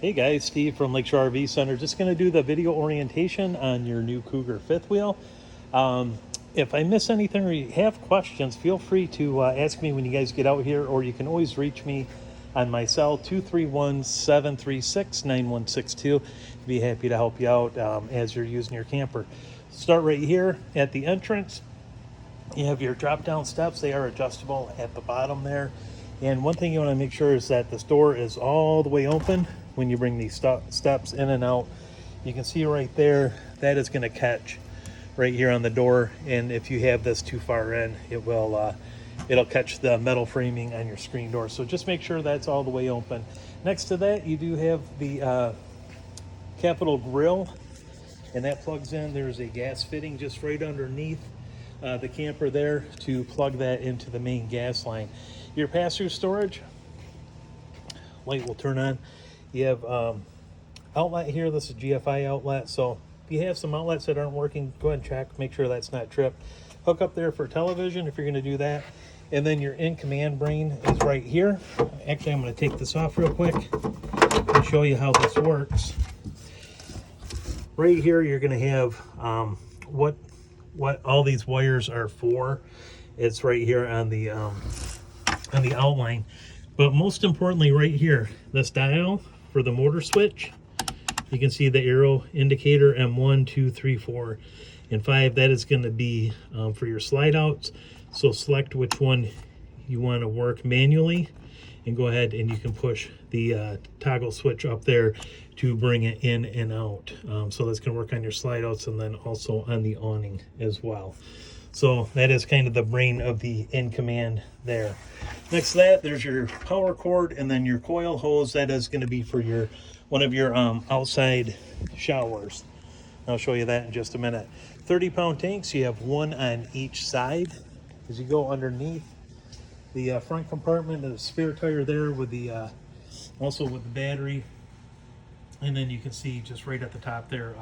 Hey guys, Steve from Lakeshore RV Center. Just going to do the video orientation on your new Cougar fifth wheel. If I miss anything or you have questions, feel free to ask me when you guys get out here, or you can always reach me on my cell, 231-736-9162. Be happy to help you out as you're using your camper. Start right here at the entrance. You have your drop down steps. They are adjustable at the bottom there. And one thing you want to make sure is that this door is all the way open when you bring these steps in and out. You can see right there, that is going to catch right here on the door. And if you have this too far in, it'll catch the metal framing on your screen door. So just make sure that's all the way open. Next to that, you do have the capital grill, and that plugs in. There's a gas fitting just right underneath the camper there to plug that into the main gas line. Your pass-through storage light will turn on. You have outlet here. This is GFI outlet, so if you have some outlets that aren't working, go ahead and check, make sure that's not tripped. Hook up there for television if you're going to do that. And then your in-command brain is right here. Actually, I'm going to take this off real quick and show you how this works. Right here, you're going to have what all these wires are for. It's right here on the outline. But most importantly, right here, this dial for the motor switch, you can see the arrow indicator M1, 2, 3, 4, and 5. That is going to be for your slide outs. So select which one you want to work manually and go ahead and you can push the toggle switch up there to bring it in and out. So that's going to work on your slide outs and then also on the awning as well. So that is kind of the brain of the in command there. Next to that, there's your power cord and then your coil hose. That is going to be for your one of your outside showers. I'll show you that in just a minute. 30-pound tanks, you have one on each side. As you go underneath the front compartment, the spare tire there with the also with the battery. And then you can see just right at the top there,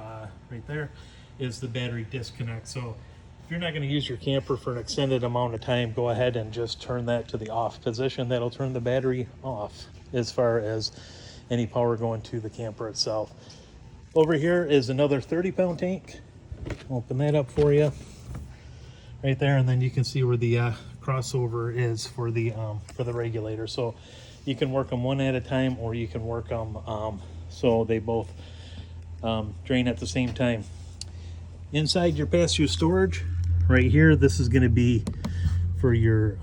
right there, is the battery disconnect. So if you're not going to use your camper for an extended amount of time, go ahead and just turn that to the off position. That'll turn the battery off as far as any power going to the camper itself. Over here is another 30-pound tank. Open that up for you right there, and then you can see where the crossover is for the regulator. So you can work them one at a time, or you can work them so they both drain at the same time. Inside your pass-through storage right here, this is going to be for your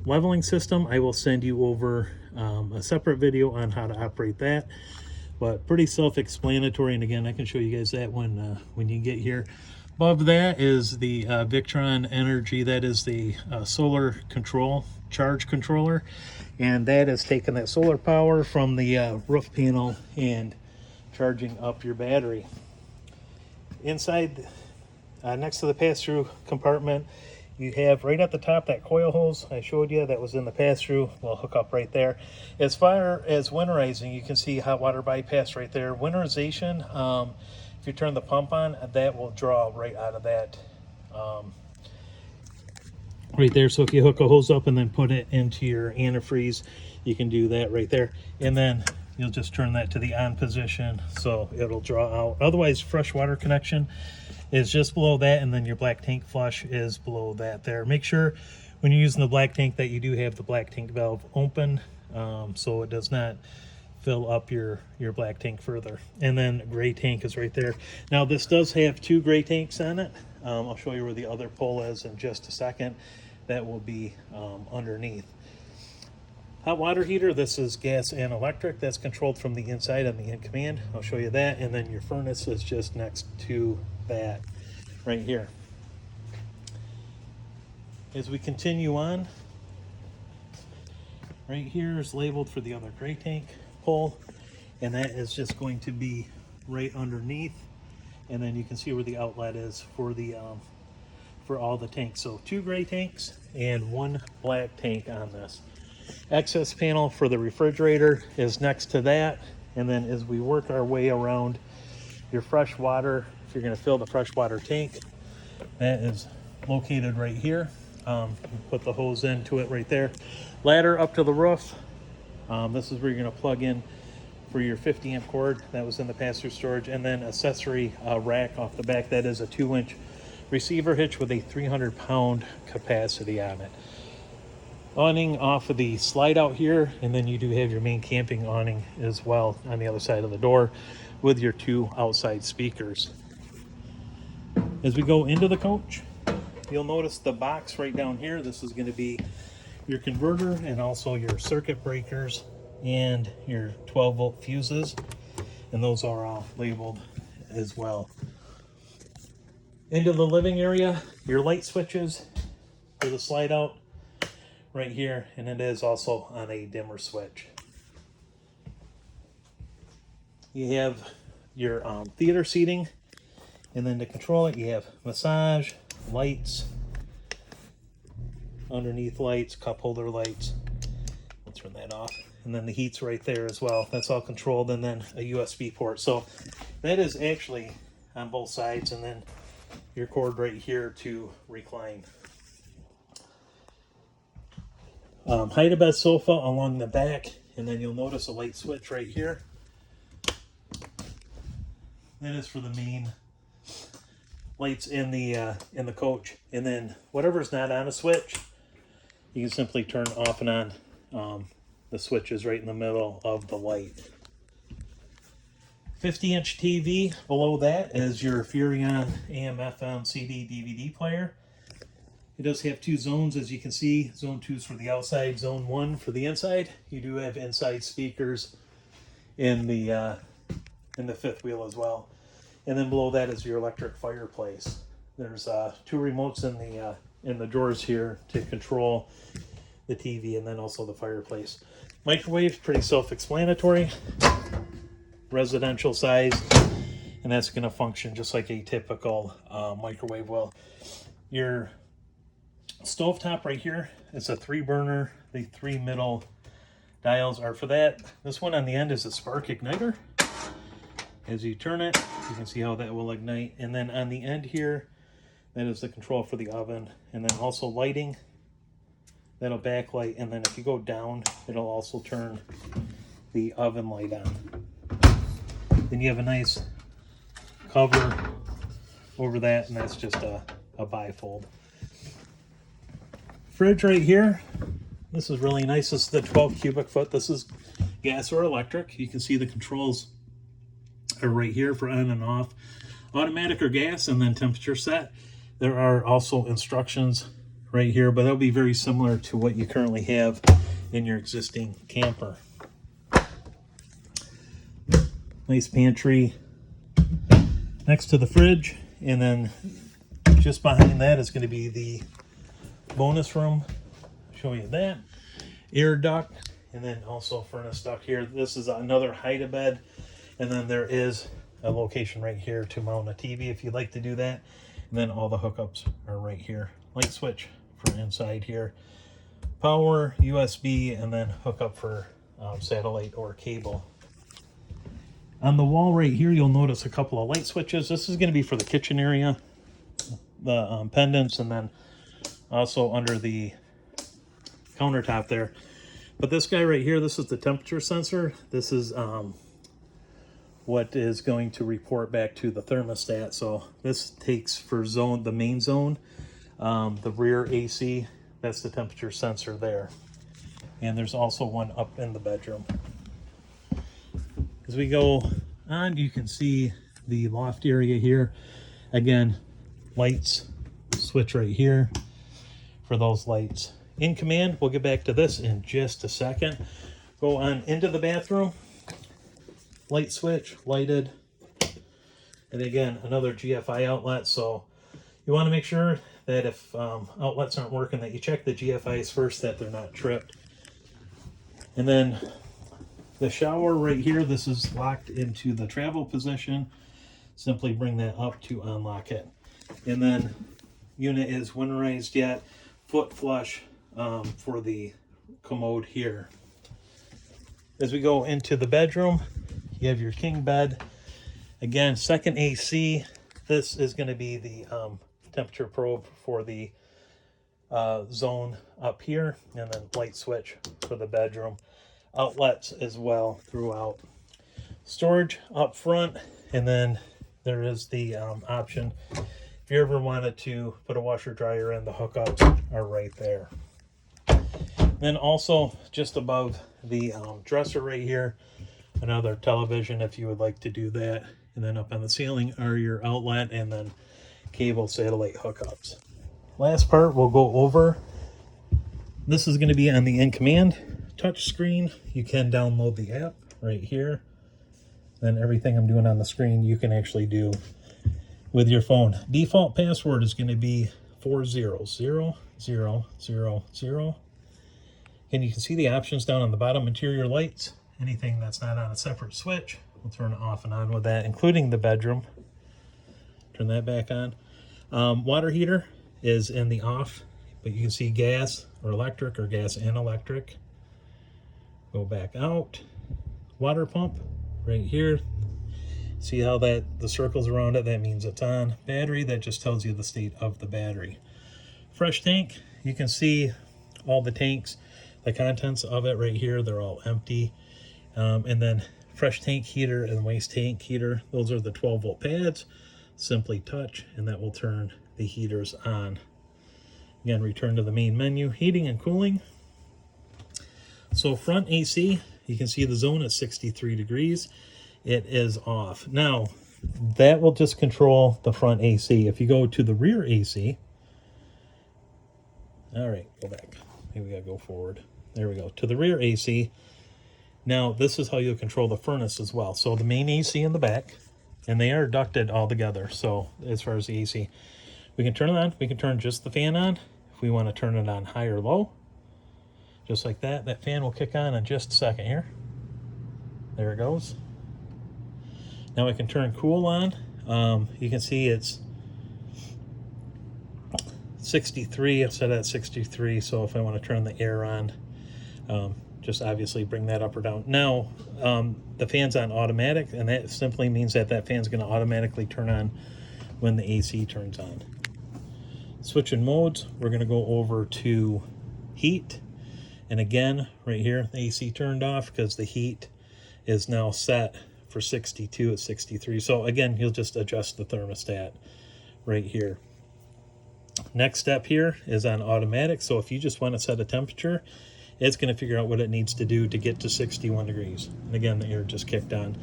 leveling system. I will send you over a separate video on how to operate that, but pretty self-explanatory. And again, I can show you guys that when you get here. Above that is the Victron Energy. That is the solar control charge controller, and that is taking that solar power from the roof panel and charging up your battery. Inside, next to the pass-through compartment, you have right at the top that coil hose I showed you that was in the pass-through. Will hook up right there. As far as winterizing, you can see hot water bypass right there. Winterization, if you turn the pump on, that will draw right out of that right there. So if you hook a hose up and then put it into your antifreeze, you can do that right there. And then you'll just turn that to the on position so it'll draw out. Otherwise, freshwater connection is just below that, and then your black tank flush is below that there. Make sure when you're using the black tank that you do have the black tank valve open so it does not fill up your black tank further. And then gray tank is right there. Now this does have two gray tanks on it. I'll show you where the other pole is in just a second. That will be underneath. Hot water heater, this is gas and electric. That's controlled from the inside on the in command. I'll show you that. And then your furnace is just next to that right here. As we continue on, right here is labeled for the other gray tank pole, and that is just going to be right underneath. And then you can see where the outlet is for the for all the tanks. So two gray tanks and one black tank on this. Access panel for the refrigerator is next to that. And then as we work our way around your fresh water, if you're going to fill the freshwater tank, that is located right here. Put the hose into it right there. Ladder up to the roof. This is where you're going to plug in for your 50 amp cord that was in the pass-through storage, and then accessory rack off the back. That is a 2-inch receiver hitch with a 300-pound capacity on it. Awning off of the slide out here, and then you do have your main camping awning as well on the other side of the door with your 2 outside speakers. As we go into the coach, you'll notice the box right down here. This is going to be your converter and also your circuit breakers and your 12-volt fuses, and those are all labeled as well. Into the living area, your light switches for the slide out right here, and it is also on a dimmer switch. You have your theater seating, and then to control it you have massage, lights, underneath lights, cup holder lights. I'll turn that off. And then the heat's right there as well. That's all controlled, and then a USB port. So that is actually on both sides, and then your cord right here to recline. Hide-a-bed sofa along the back, and then you'll notice a light switch right here. That is for the main lights in the coach, and then whatever's not on a switch, you can simply turn off and on. The switch is right in the middle of the light. 50-inch TV. Below that is your Furrion AM, FM, CD, DVD player. It does have 2 zones, as you can see. Zone 2 is for the outside, Zone 1 for the inside. You do have inside speakers in the 5th wheel as well. And then below that is your electric fireplace. There's 2 remotes in the drawers here to control the TV, and then also the fireplace. Microwave, pretty self-explanatory. Residential size, and that's going to function just like a typical microwave will. Your stovetop right here is a 3-burner. The 3 middle dials are for that. This one on the end is a spark igniter. As you turn it, you can see how that will ignite. And then on the end here, that is the control for the oven. And then also lighting. That'll backlight, and then if you go down, it'll also turn the oven light on. Then you have a nice cover over that, and that's just a bifold. Fridge right here. This is really nice. This is the 12 cubic foot. This is gas or electric. You can see the controls are right here for on and off. Automatic or gas, and then temperature set. There are also instructions right here, but that'll be very similar to what you currently have in your existing camper. Nice pantry next to the fridge, and then just behind that is going to be the bonus room. I'll show you that. Air duct, and then also furnace duct here. This is another hide-a-bed, and then there is a location right here to mount a TV if you'd like to do that. And then all the hookups are right here. Light switch for inside here, power, USB, and then hook up for satellite or cable. On the wall right here, you'll notice a couple of light switches. This is going to be for the kitchen area, the pendants, and then also under the countertop there. But this guy right here, this is the temperature sensor. This is what is going to report back to the thermostat. So this takes for the main zone, the rear AC, that's the temperature sensor there. And there's also one up in the bedroom. As we go on, you can see the loft area here. Again, lights, switch right here for those lights. In command, we'll get back to this in just a second. Go on into the bathroom. Light switch, lighted. And again, another GFI outlet. So you want to make sure that if outlets aren't working, that you check the GFIs first, that they're not tripped. And then the shower right here, this is locked into the travel position. Simply bring that up to unlock it. And then unit is winterized yet, foot flush for the commode here. As we go into the bedroom, you have your king bed. Again, second AC. This is going to be the temperature probe for the zone up here, and then light switch for the bedroom. Outlets as well throughout. storage up front, and then there is the option if you ever wanted to put a washer dryer in, the hookups are right there. Then also just above the dresser right here, another television if you would like to do that. And then up on the ceiling are your outlet and then cable satellite hookups. Last part we'll go over. This is going to be on the In Command touch screen. You can download the app right here. Then everything I'm doing on the screen you can actually do with your phone. Default password is going to be 400000. And you can see the options down on the bottom. Interior lights, anything that's not on a separate switch, we'll turn it off and on with that, including the bedroom. Turn that back on. Water heater is in the off, but you can see gas or electric or gas and electric. Go back out. Water pump right here. See how the circles around it, that means it's on. Battery, that just tells you the state of the battery. Fresh tank, you can see all the tanks, the contents of it right here, they're all empty. And then fresh tank heater and waste tank heater, those are the 12-volt pads. Simply touch and that will turn the heaters on. Again, return to the main menu. Heating and cooling. So front AC, you can see the zone at 63 degrees. It is off. Now, that will just control the front AC. If you go to the rear AC, all right, go back. Maybe we gotta go forward. There we go. To the rear AC. Now, this is how you'll control the furnace as well. So the main AC in the back, and they are ducted all together. So as far as the AC, we can turn it on. We can turn just the fan on. If we want to turn it on high or low, just like that. That fan will kick on in just a second here. There it goes. Now we can turn cool on. You can see it's 63. I've set it at 63. So if I want to turn the air on, just obviously bring that up or down. Now, the fan's on automatic, and that simply means that fan's going to automatically turn on when the AC turns on. Switching modes, we're going to go over to heat. And again, right here, the AC turned off because the heat is now set for 62 at 63. So again, you'll just adjust the thermostat right here. Next step here is on automatic. So if you just want to set a temperature, it's going to figure out what it needs to do to get to 61 degrees. And again, the air just kicked on.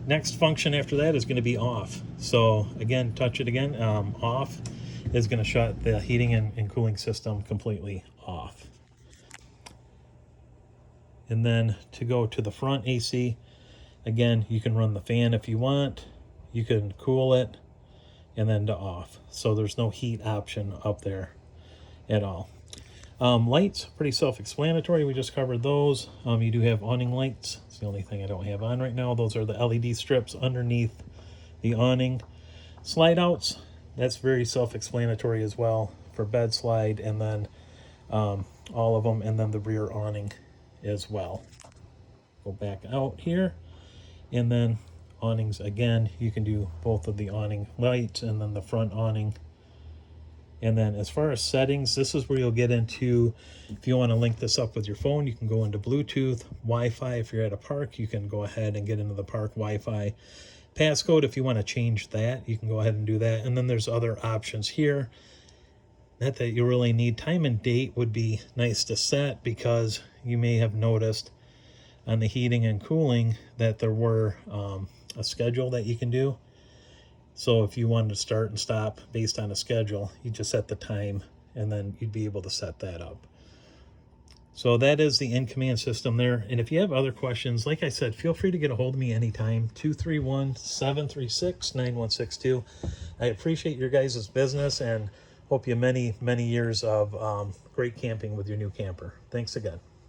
Next function after that is going to be off. So again, touch it again. Off is going to shut the heating and cooling system completely off. And then to go to the front AC, again, you can run the fan if you want. You can cool it and then to off. So there's no heat option up there at all. Lights, pretty self-explanatory. We just covered those. You do have awning lights. It's the only thing I don't have on right now. Those are the LED strips underneath the awning. Slide outs, that's very self-explanatory as well for bed slide, and then all of them, and then the rear awning as well. Go back out here, and then awnings again. You can do both of the awning lights and then the front awning. And then as far as settings, this is where you'll get into, if you want to link this up with your phone, you can go into Bluetooth, Wi-Fi. If you're at a park, you can go ahead and get into the park Wi-Fi. Passcode, if you want to change that, you can go ahead and do that. And then there's other options here. Not that you really need. Time and date would be nice to set, because you may have noticed on the heating and cooling that there were a schedule that you can do. So if you wanted to start and stop based on a schedule, you just set the time and then you'd be able to set that up. So that is the In Command system there. And if you have other questions, like I said, feel free to get a hold of me anytime. 231-736-9162. I appreciate your guys' business and hope you many, many years of great camping with your new camper. Thanks again.